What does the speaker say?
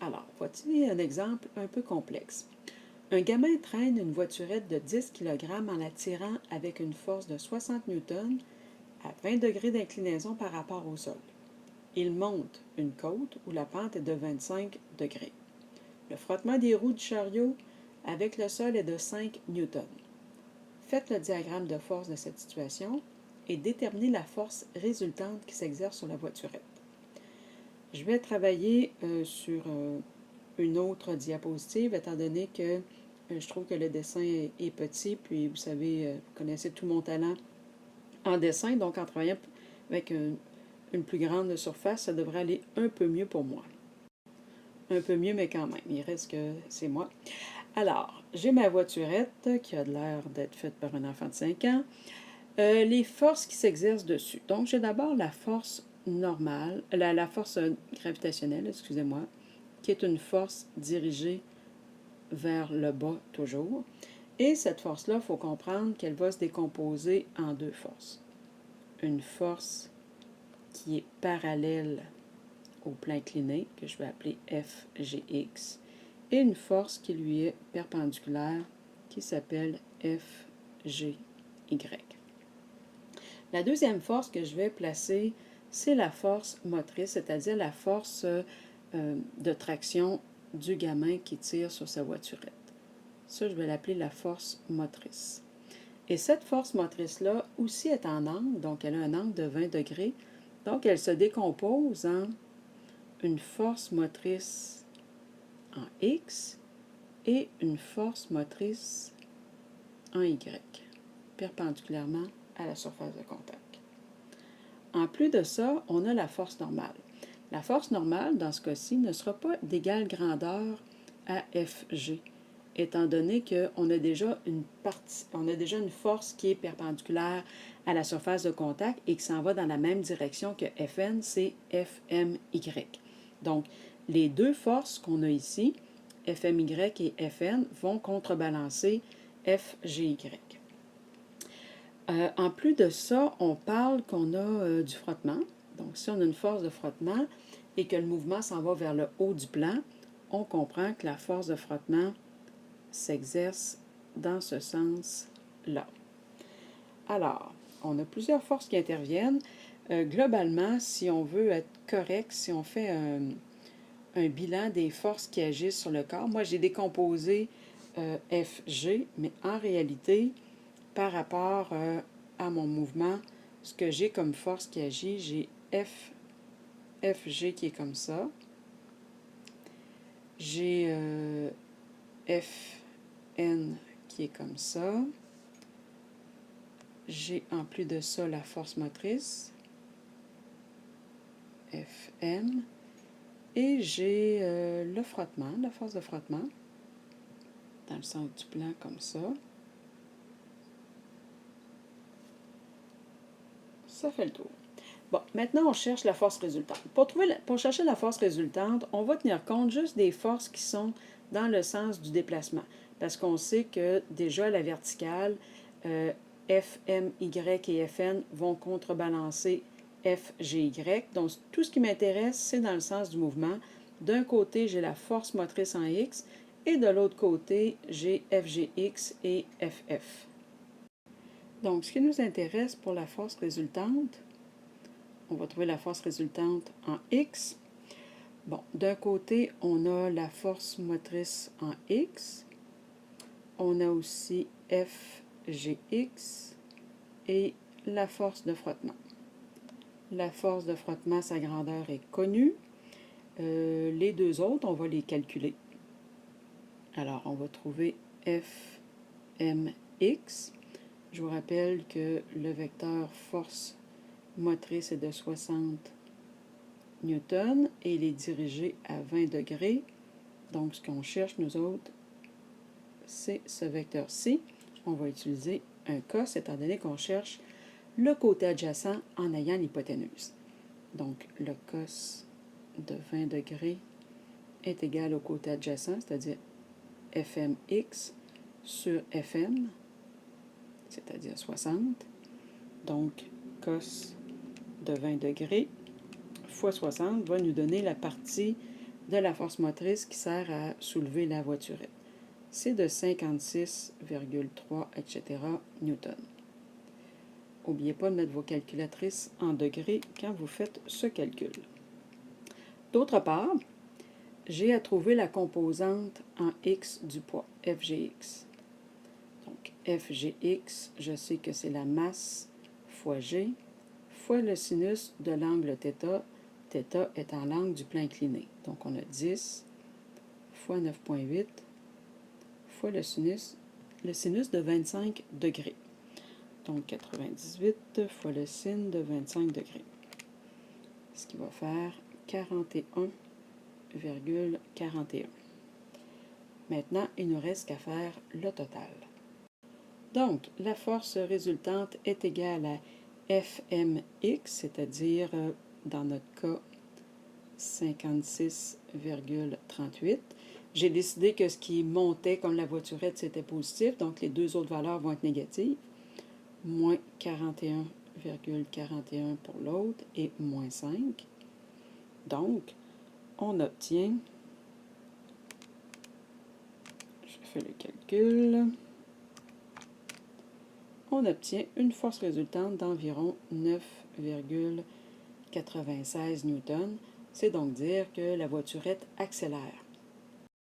Alors, voici un exemple un peu complexe. Un gamin traîne une voiturette de 10 kg en la tirant avec une force de 60 newtons à 20 degrés d'inclinaison par rapport au sol. Il monte une côte où la pente est de 25 degrés. Le frottement des roues du chariot avec le sol est de 5 newtons. Faites le diagramme de force de cette situation et déterminez la force résultante qui s'exerce sur la voiturette. Je vais travailler sur une autre diapositive, étant donné que je trouve que le dessin est petit, puis vous savez, vous connaissez tout mon talent en dessin, donc en travaillant avec une plus grande surface, ça devrait aller un peu mieux pour moi. Un peu mieux, mais quand même, il reste que c'est moi. Alors, j'ai ma voiturette qui a l'air d'être faite par un enfant de 5 ans. Les forces qui s'exercent dessus. Donc, j'ai d'abord la force normale, la force gravitationnelle, excusez-moi, qui est une force dirigée vers le bas toujours. Et cette force-là, il faut comprendre qu'elle va se décomposer en deux forces. Une force qui est parallèle au plan incliné, que je vais appeler FGX, et une force qui lui est perpendiculaire, qui s'appelle FGY. La deuxième force que je vais placer, c'est la force motrice, c'est-à-dire la force de traction du gamin qui tire sur sa voiturette. Ça, je vais l'appeler la force motrice. Et cette force motrice-là aussi est en angle, donc elle a un angle de 20 degrés. Donc, elle se décompose en une force motrice en X et une force motrice en Y, perpendiculairement à la surface de contact. En plus de ça, on a la force normale. La force normale, dans ce cas-ci, ne sera pas d'égale grandeur à FG, étant donné qu'on a déjà une force qui est perpendiculaire à la surface de contact et qui s'en va dans la même direction que Fn, c'est FMY. Donc, les deux forces qu'on a ici, FMY et Fn, vont contrebalancer FGY. En plus de ça, on parle qu'on a du frottement. Donc, si on a une force de frottement et que le mouvement s'en va vers le haut du plan, on comprend que la force de frottement s'exerce dans ce sens-là. Alors, on a plusieurs forces qui interviennent. Globalement, si on veut être correct, si on fait un bilan des forces qui agissent sur le corps, moi j'ai décomposé FG, mais en réalité, par rapport à mon mouvement, ce que j'ai comme force qui agit, j'ai FG qui est comme ça. J'ai FN qui est comme ça. J'ai en plus de ça la force motrice, FM. Et j'ai le frottement, la force de frottement, dans le sens du plan comme ça. Ça fait le tour. Bon, maintenant, on cherche la force résultante. Pour chercher la force résultante, on va tenir compte juste des forces qui sont dans le sens du déplacement. Parce qu'on sait que déjà, à la verticale, FMY et FN vont contrebalancer FGY. Donc, tout ce qui m'intéresse, c'est dans le sens du mouvement. D'un côté, j'ai la force motrice en X, et de l'autre côté, j'ai FGX et FF. Donc, ce qui nous intéresse pour la force résultante, on va trouver la force résultante en X. Bon, d'un côté, on a la force motrice en X. On a aussi FGX et la force de frottement. La force de frottement, sa grandeur est connue. Les deux autres, on va les calculer. Alors, on va trouver FMX. Je vous rappelle que le vecteur force motrice est de 60 newtons et il est dirigé à 20 degrés. Donc, ce qu'on cherche, nous autres, c'est ce vecteur-ci. On va utiliser un cos, étant donné qu'on cherche le côté adjacent en ayant l'hypoténuse. Donc, le cos de 20 degrés est égal au côté adjacent, c'est-à-dire FMX sur FM, c'est-à-dire 60. Donc, cos de 20 degrés fois 60 va nous donner la partie de la force motrice qui sert à soulever la voiturette. C'est de 56,3, etc. newtons. N'oubliez pas de mettre vos calculatrices en degrés quand vous faites ce calcul. D'autre part, j'ai à trouver la composante en x du poids, FGX. Donc, FGX, je sais que c'est la masse fois G, fois le sinus de l'angle θ. θ étant l'angle du plan incliné. Donc, on a 10 fois 9,8 fois le sinus de 25 degrés. Donc, 98 fois le sin de 25 degrés. Ce qui va faire 41,41. Maintenant, il ne nous reste qu'à faire le total. Donc, la force résultante est égale à Fmx, c'est-à-dire, dans notre cas, 56,38. J'ai décidé que ce qui montait comme la voiturette, c'était positif, donc les deux autres valeurs vont être négatives. Moins 41,41 pour l'autre et moins 5. Donc, on obtient, je fais le calcul, on obtient une force résultante d'environ 9,96 newtons. C'est donc dire que la voiturette accélère.